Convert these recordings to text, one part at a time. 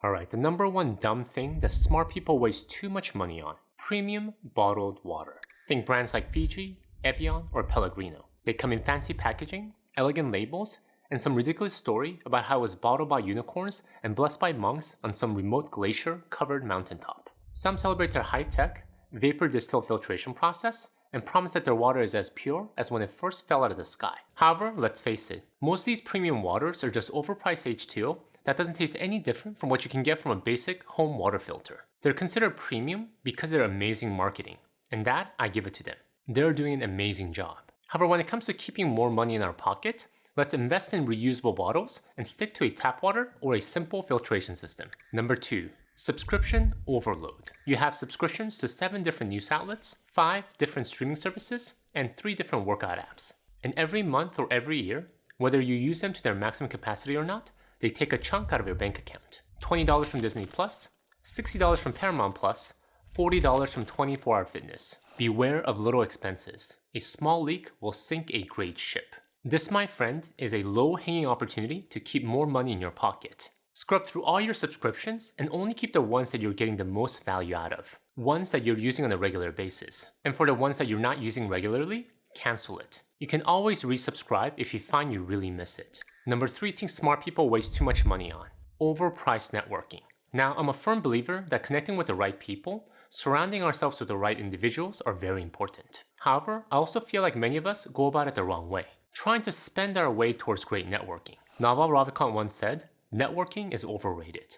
Alright, the number one dumb thing that smart people waste too much money on. Premium bottled water. Think brands like Fiji, Evian, or Pellegrino. They come in fancy packaging, elegant labels, and some ridiculous story about how it was bottled by unicorns and blessed by monks on some remote glacier-covered mountaintop. Some celebrate their high-tech, vapor-distilled filtration process and promise that their water is as pure as when it first fell out of the sky. However, let's face it, most of these premium waters are just overpriced H2O that doesn't taste any different from what you can get from a basic home water filter. They're considered premium because of their amazing marketing, and that I give it to them. They're doing an amazing job. However, when it comes to keeping more money in our pocket, let's invest in reusable bottles and stick to a tap water or a simple filtration system. Number 2. Subscription overload. You have subscriptions to 7 different news outlets, 5 different streaming services, and 3 different workout apps. And every month or every year, whether you use them to their maximum capacity or not, they take a chunk out of your bank account. $20 from Disney Plus, $60 from Paramount Plus, $40 from 24-Hour Fitness. Beware of little expenses. A small leak will sink a great ship. This, my friend, is a low-hanging opportunity to keep more money in your pocket. Scrub through all your subscriptions and only keep the ones that you're getting the most value out of. Ones that you're using on a regular basis. And for the ones that you're not using regularly, cancel it. You can always resubscribe if you find you really miss it. Number 3 thing smart people waste too much money on. Overpriced networking. Now, I'm a firm believer that connecting with the right people, surrounding ourselves with the right individuals are very important. However, I also feel like many of us go about it the wrong way, trying to spend our way towards great networking. Naval Ravikant once said, networking is overrated.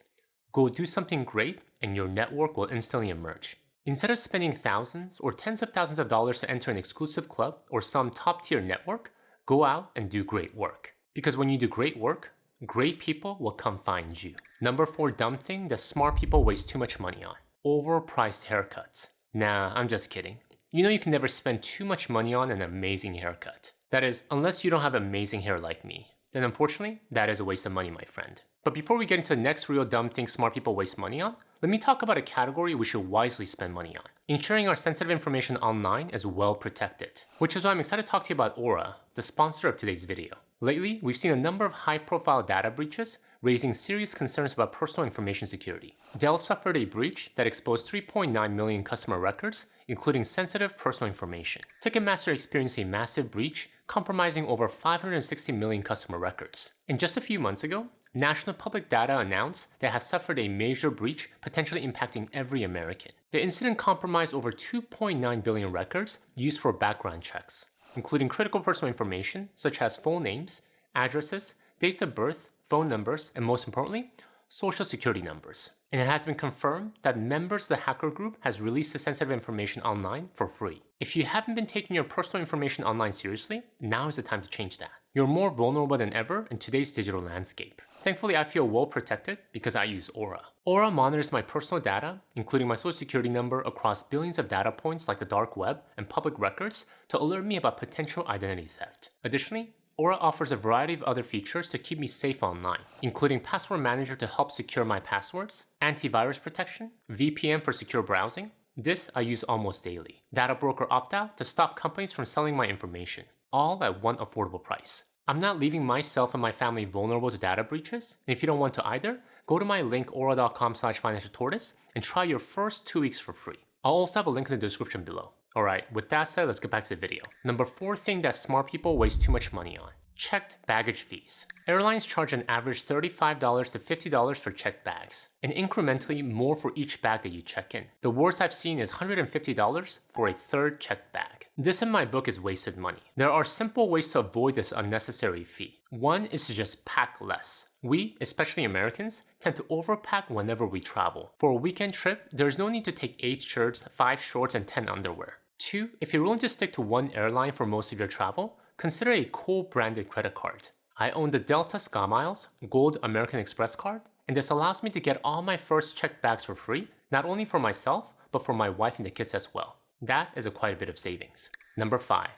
Go do something great and your network will instantly emerge. Instead of spending thousands or tens of thousands of dollars to enter an exclusive club or some top-tier network, go out and do great work. Because when you do great work, great people will come find you. Number 4 dumb thing that smart people waste too much money on. Overpriced haircuts. Nah, I'm just kidding. You know you can never spend too much money on an amazing haircut. That is, unless you don't have amazing hair like me. Then unfortunately, that is a waste of money, my friend. But before we get into the next real dumb thing smart people waste money on, let me talk about a category we should wisely spend money on. Ensuring our sensitive information online is well protected. Which is why I'm excited to talk to you about Aura, the sponsor of today's video. Lately, we've seen a number of high-profile data breaches raising serious concerns about personal information security. Dell suffered a breach that exposed 3.9 million customer records, including sensitive personal information. Ticketmaster experienced a massive breach, compromising over 560 million customer records. And just a few months ago, National Public Data announced that it has suffered a major breach potentially impacting every American. The incident compromised over 2.9 billion records used for background checks, including critical personal information such as full names, addresses, dates of birth, phone numbers, and most importantly, social security numbers. And it has been confirmed that members of the hacker group has released the sensitive information online for free. If you haven't been taking your personal information online seriously, now is the time to change that. You're more vulnerable than ever in today's digital landscape. Thankfully, I feel well protected because I use Aura. Aura monitors my personal data, including my social security number, across billions of data points like the dark web and public records to alert me about potential identity theft. Additionally, Aura offers a variety of other features to keep me safe online, including Password Manager to help secure my passwords, antivirus protection, VPN for secure browsing. This I use almost daily. Data Broker Opt-out to stop companies from selling my information, all at one affordable price. I'm not leaving myself and my family vulnerable to data breaches, and if you don't want to either, go to my link aura.com/financialtortoise and try your first 2 weeks for free. I'll also have a link in the description below. Alright, with that said, let's get back to the video. Number 4 thing that smart people waste too much money on. Checked baggage fees. Airlines charge an average $35 to $50 for checked bags, and incrementally more for each bag that you check in. The worst I've seen is $150 for a third checked bag. This in my book is wasted money. There are simple ways to avoid this unnecessary fee. One is to just pack less. We, especially Americans, tend to overpack whenever we travel. For a weekend trip, there's no need to take 8 shirts, 5 shorts, and 10 underwear. 2, if you're willing to stick to one airline for most of your travel, consider a cool branded credit card. I own the Delta SkyMiles Gold American Express card, and this allows me to get all my first checked bags for free, not only for myself, but for my wife and the kids as well. That is quite a bit of savings. Number 5,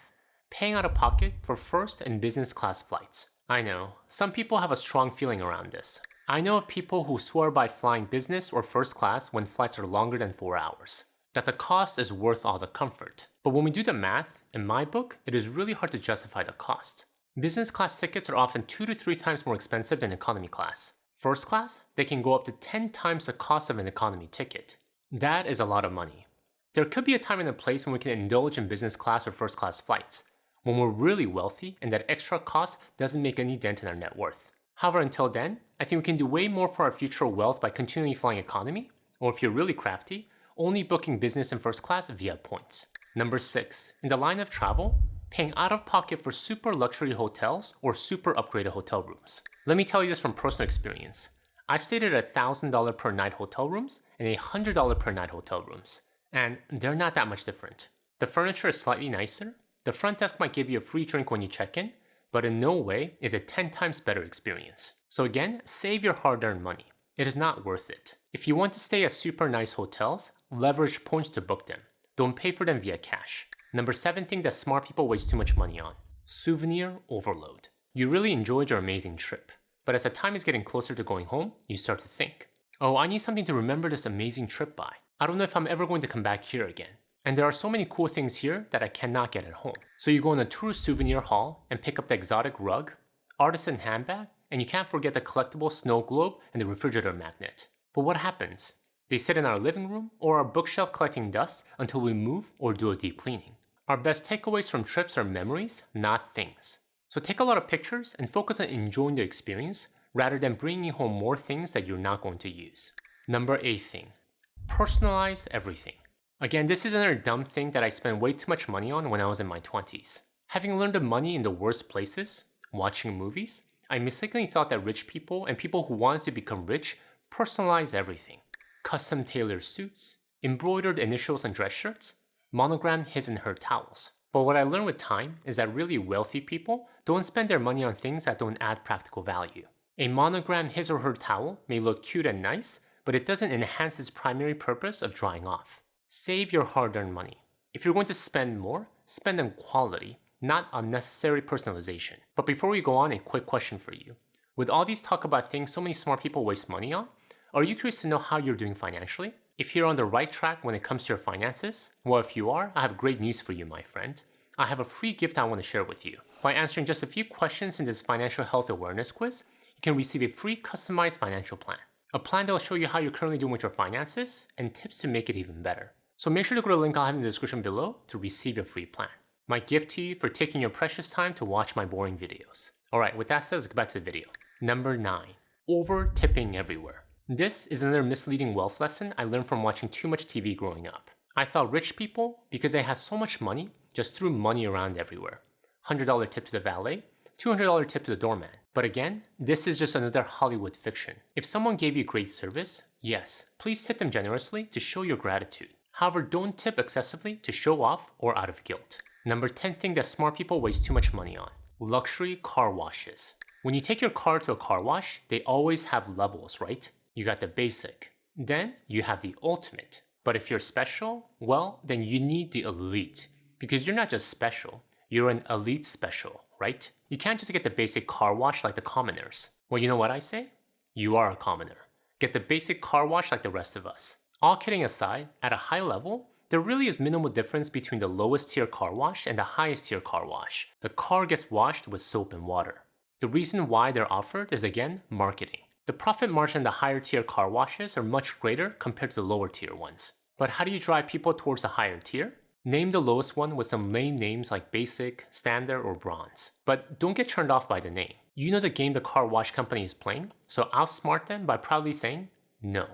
paying out of pocket for first and business class flights. I know, some people have a strong feeling around this. I know of people who swear by flying business or first class when flights are longer than 4 hours, that the cost is worth all the comfort. But when we do the math, in my book, it is really hard to justify the cost. Business class tickets are often 2 to 3 times more expensive than economy class. First class, they can go up to 10 times the cost of an economy ticket. That is a lot of money. There could be a time and a place when we can indulge in business class or first class flights, when we're really wealthy and that extra cost doesn't make any dent in our net worth. However, until then, I think we can do way more for our future wealth by continually flying economy, or if you're really crafty, only booking business and first class via points. Number 6, in the line of travel, paying out of pocket for super luxury hotels or super upgraded hotel rooms. Let me tell you this from personal experience. I've stayed at $1,000 per night hotel rooms and $100 per night hotel rooms, and they're not that much different. The furniture is slightly nicer, the front desk might give you a free drink when you check in, but in no way is it 10 times better experience. So again, save your hard-earned money. It is not worth it. If you want to stay at super nice hotels, leverage points to book them. Don't pay for them via cash. Number 7 thing that smart people waste too much money on. Souvenir overload. You really enjoyed your amazing trip, but as the time is getting closer to going home, you start to think, oh, I need something to remember this amazing trip by. I don't know if I'm ever going to come back here again. And there are so many cool things here that I cannot get at home. So you go in a tourist souvenir hall and pick up the exotic rug, artisan handbag, and you can't forget the collectible snow globe and the refrigerator magnet. But what happens? They sit in our living room or our bookshelf collecting dust until we move or do a deep cleaning. Our best takeaways from trips are memories, not things. So take a lot of pictures and focus on enjoying the experience rather than bringing home more things that you're not going to use. Number 8 thing, personalize everything. Again, this is another dumb thing that I spent way too much money on when I was in my 20s. Having learned the money in the worst places, watching movies, I mistakenly thought that rich people and people who wanted to become rich personalize everything. Custom tailored suits, embroidered initials on dress shirts, monogrammed his and her towels. But what I learned with time is that really wealthy people don't spend their money on things that don't add practical value. A monogrammed his or her towel may look cute and nice, but it doesn't enhance its primary purpose of drying off. Save your hard-earned money. If you're going to spend more, spend on quality, not unnecessary personalization. But before we go on, a quick question for you. With all these talk about things so many smart people waste money on, are you curious to know how you're doing financially? If you're on the right track when it comes to your finances, well, if you are, I have great news for you, my friend. I have a free gift I want to share with you. By answering just a few questions in this financial health awareness quiz, you can receive a free customized financial plan. A plan that will show you how you're currently doing with your finances and tips to make it even better. So make sure to go to the link I'll have in the description below to receive your free plan. My gift to you for taking your precious time to watch my boring videos. Alright, with that said, let's get back to the video. Number 9. Overtipping everywhere. This is another misleading wealth lesson I learned from watching too much TV growing up. I thought rich people, because they had so much money, just threw money around everywhere. $100 tip to the valet, $200 tip to the doorman. But again, this is just another Hollywood fiction. If someone gave you great service, yes, please tip them generously to show your gratitude. However, don't tip excessively to show off or out of guilt. Number 10 thing that smart people waste too much money on. Luxury car washes. When you take your car to a car wash, they always have levels, right? You got the basic. Then you have the ultimate. But if you're special, well, then you need the elite. Because you're not just special, you're an elite special, right? You can't just get the basic car wash like the commoners. Well, you know what I say? You are a commoner. Get the basic car wash like the rest of us. All kidding aside, at a high level, there really is minimal difference between the lowest tier car wash and the highest tier car wash. The car gets washed with soap and water. The reason why they're offered is again, marketing. The profit margin in the higher tier car washes are much greater compared to the lower tier ones. But how do you drive people towards the higher tier? Name the lowest one with some lame names like basic, standard, or bronze. But don't get turned off by the name. You know the game the car wash company is playing, so outsmart them by proudly saying, no,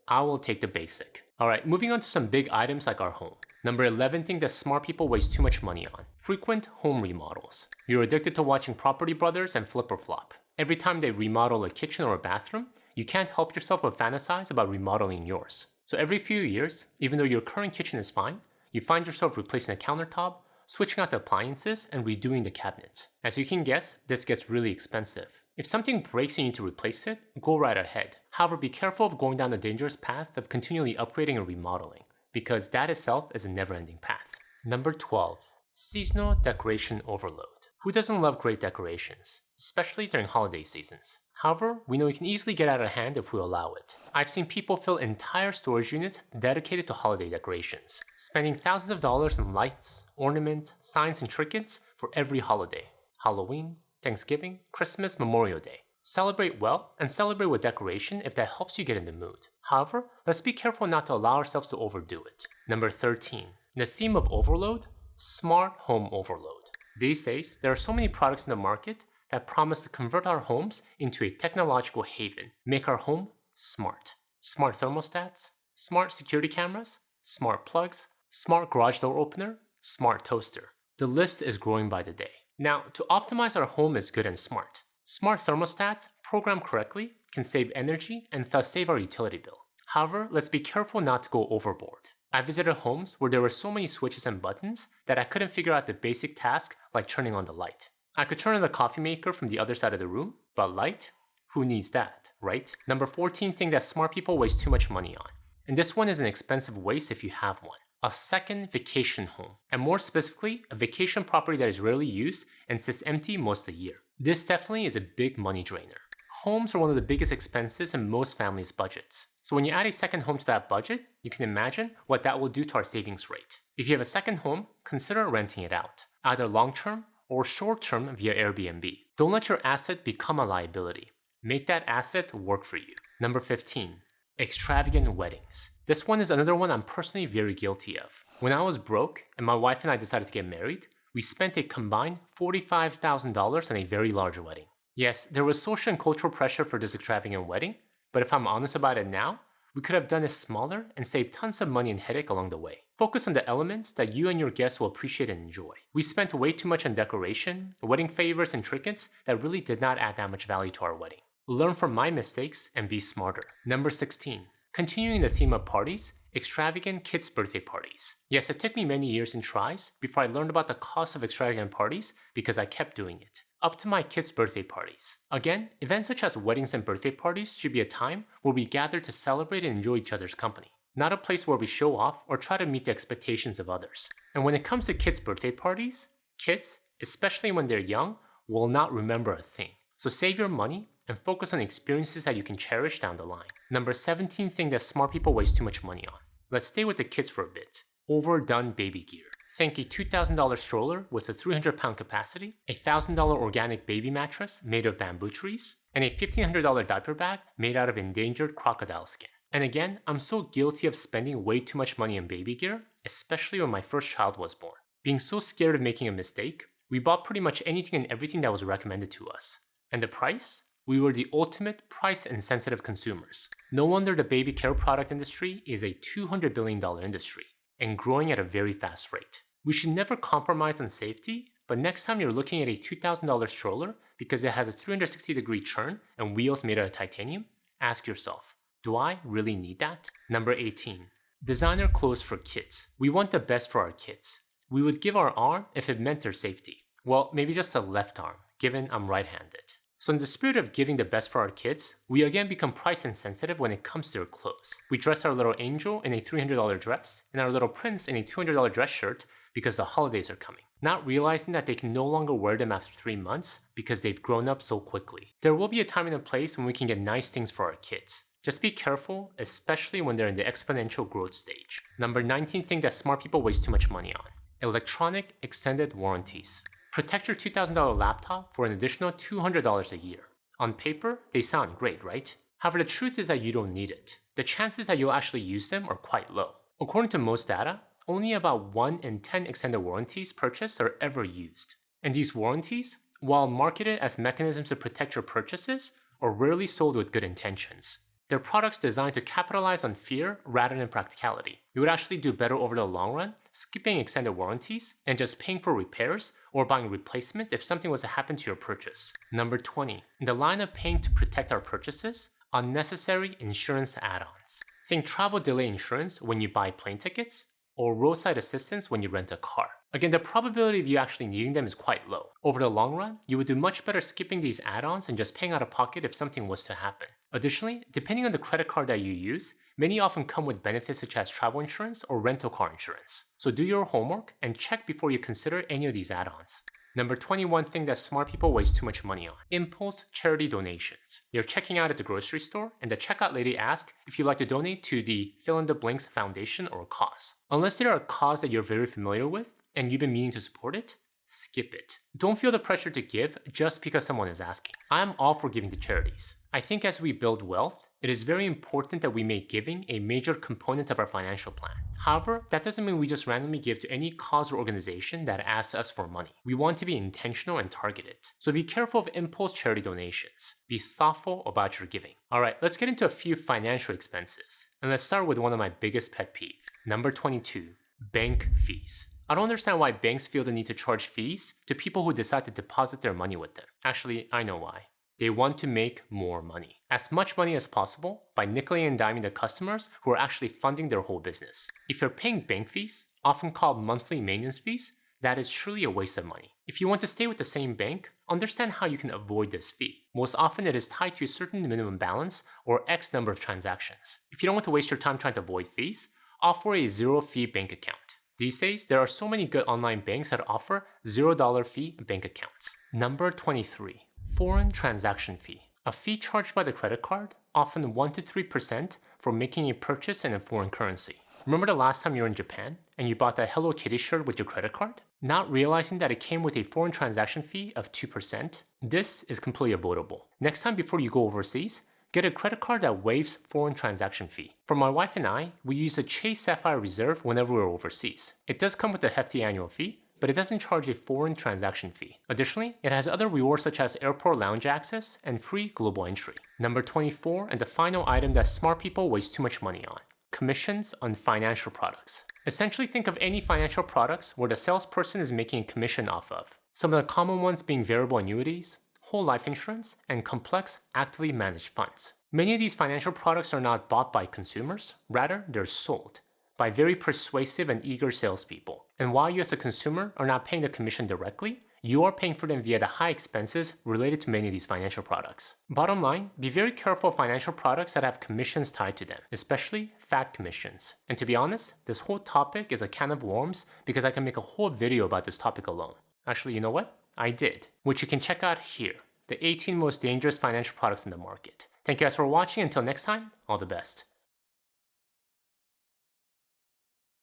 I will take the basic. Alright, moving on to some big items like our home. Number 11 thing that smart people waste too much money on. Frequent home remodels. You're addicted to watching Property Brothers and Flip or Flop. Every time they remodel a kitchen or a bathroom, you can't help yourself but fantasize about remodeling yours. So every few years, even though your current kitchen is fine, you find yourself replacing the countertop, switching out the appliances, and redoing the cabinets. As you can guess, this gets really expensive. If something breaks and you need to replace it, go right ahead. However, be careful of going down the dangerous path of continually upgrading and remodeling, because that itself is a never-ending path. Number 12. Seasonal decoration overload. Who doesn't love great decorations, especially during holiday seasons? However, we know it can easily get out of hand if we allow it. I've seen people fill entire storage units dedicated to holiday decorations, spending thousands of dollars on lights, ornaments, signs, and trinkets for every holiday. Halloween, Thanksgiving, Christmas, Memorial Day. Celebrate well and celebrate with decoration if that helps you get in the mood. However, let's be careful not to allow ourselves to overdo it. Number 13. In the theme of overload, smart home overload. These days, there are so many products in the market that promise to convert our homes into a technological haven, make our home smart. Smart thermostats, smart security cameras, smart plugs, smart garage door opener, smart toaster. The list is growing by the day. Now, to optimize our home is good and smart. Smart thermostats, programmed correctly, can save energy and thus save our utility bill. However, let's be careful not to go overboard. I visited homes where there were so many switches and buttons that I couldn't figure out the basic task like turning on the light. I could turn on the coffee maker from the other side of the room, but light? Who needs that, right? Number 14 thing that smart people waste too much money on. And this one is an expensive waste if you have one. A second vacation home, and more specifically, a vacation property that is rarely used and sits empty most of the year. This definitely is a big money drainer. Homes are one of the biggest expenses in most families' budgets. So when you add a second home to that budget, you can imagine what that will do to our savings rate. If you have a second home, consider renting it out, either long-term or short-term via Airbnb. Don't let your asset become a liability. Make that asset work for you. Number 15. Extravagant weddings. This one is another one I'm personally very guilty of. When I was broke and my wife and I decided to get married, we spent a combined $45,000 on a very large wedding. Yes, there was social and cultural pressure for this extravagant wedding, but if I'm honest about it now, we could have done it smaller and saved tons of money and headache along the way. Focus on the elements that you and your guests will appreciate and enjoy. We spent way too much on decoration, wedding favors, and trinkets that really did not add that much value to our wedding. Learn from my mistakes and be smarter. Number 16. Continuing the theme of parties, extravagant kids' birthday parties. Yes, it took me many years and tries before I learned about the cost of extravagant parties because I kept doing it. Up to my kids' birthday parties. Again, events such as weddings and birthday parties should be a time where we gather to celebrate and enjoy each other's company, not a place where we show off or try to meet the expectations of others. And when it comes to kids' birthday parties, kids, especially when they're young, will not remember a thing. So save your money and focus on experiences that you can cherish down the line. Number 17 thing that smart people waste too much money on. Let's stay with the kids for a bit. Overdone baby gear. Think a $2,000 stroller with a 300-pound capacity, a $1,000 organic baby mattress made of bamboo trees, and a $1,500 diaper bag made out of endangered crocodile skin. And again, I'm so guilty of spending way too much money on baby gear, especially when my first child was born. Being so scared of making a mistake, we bought pretty much anything and everything that was recommended to us. And the price? We were the ultimate price-insensitive consumers. No wonder the baby care product industry is a $200 billion industry and growing at a very fast rate. We should never compromise on safety, but next time you're looking at a $2,000 stroller because it has a 360-degree turn and wheels made out of titanium, ask yourself, do I really need that? Number 18. Designer clothes for kids. We want the best for our kids. We would give our arm if it meant their safety. Well, maybe just the left arm, given I'm right-handed. So in the spirit of giving the best for our kids, we again become price insensitive when it comes to their clothes. We dress our little angel in a $300 dress and our little prince in a $200 dress shirt because the holidays are coming, not realizing that they can no longer wear them after 3 months because they've grown up so quickly. There will be a time and a place when we can get nice things for our kids. Just be careful, especially when they're in the exponential growth stage. Number 19 thing that smart people waste too much money on. Electronic extended warranties. Protect your $2,000 laptop for an additional $200 a year. On paper, they sound great, right? However, the truth is that you don't need it. The chances that you'll actually use them are quite low. According to most data, only about 1 in 10 extended warranties purchased are ever used. And these warranties, while marketed as mechanisms to protect your purchases, are rarely sold with good intentions. They're products designed to capitalize on fear rather than practicality. You would actually do better over the long run, skipping extended warranties and just paying for repairs or buying replacement if something was to happen to your purchase. Number 20. In the line of paying to protect our purchases, unnecessary insurance add-ons. Think travel delay insurance when you buy plane tickets, or roadside assistance when you rent a car. Again, the probability of you actually needing them is quite low. Over the long run, you would do much better skipping these add-ons and just paying out of pocket if something was to happen. Additionally, depending on the credit card that you use, many often come with benefits such as travel insurance or rental car insurance. So do your homework and check before you consider any of these add-ons. Number 21 thing that smart people waste too much money on. Impulse charity donations. You're checking out at the grocery store and the checkout lady asks if you'd like to donate to the fill-in-the-blanks foundation or cause. Unless they're a cause that you're very familiar with and you've been meaning to support it, skip it. Don't feel the pressure to give just because someone is asking. I am all for giving to charities. I think as we build wealth, it is very important that we make giving a major component of our financial plan. However, that doesn't mean we just randomly give to any cause or organization that asks us for money. We want to be intentional and targeted. So be careful of impulse charity donations. Be thoughtful about your giving. Alright, let's get into a few financial expenses. And let's start with one of my biggest pet peeves. Number 22, bank fees. I don't understand why banks feel the need to charge fees to people who decide to deposit their money with them. Actually, I know why. They want to make more money. As much money as possible by nickeling and diming the customers who are actually funding their whole business. If you're paying bank fees, often called monthly maintenance fees, that is truly a waste of money. If you want to stay with the same bank, understand how you can avoid this fee. Most often it is tied to a certain minimum balance or X number of transactions. If you don't want to waste your time trying to avoid fees, offer a zero-fee bank account. These days, there are so many good online banks that offer $0 fee bank accounts. Number 23. Foreign transaction fee. A fee charged by the credit card, often 1 to 3% for making a purchase in a foreign currency. Remember the last time you were in Japan and you bought that Hello Kitty shirt with your credit card? Not realizing that it came with a foreign transaction fee of 2%? This is completely avoidable. Next time before you go overseas, get a credit card that waives foreign transaction fee. For my wife and I, we use a Chase Sapphire Reserve whenever we're overseas. It does come with a hefty annual fee, but it doesn't charge a foreign transaction fee. Additionally, it has other rewards such as airport lounge access and free global entry. Number 24, and the final item that smart people waste too much money on. Commissions on financial products. Essentially think of any financial products where the salesperson is making a commission off of. Some of the common ones being variable annuities, whole life insurance, and complex actively managed funds. Many of these financial products are not bought by consumers, rather they're sold by very persuasive and eager salespeople. And while you as a consumer are not paying the commission directly, you are paying for them via the high expenses related to many of these financial products. Bottom line, be very careful of financial products that have commissions tied to them, especially fat commissions. And to be honest, this whole topic is a can of worms because I can make a whole video about this topic alone. Actually, you know what? I did, which you can check out here, the 18 most dangerous financial products in the market. Thank you guys for watching. Until next time, all the best.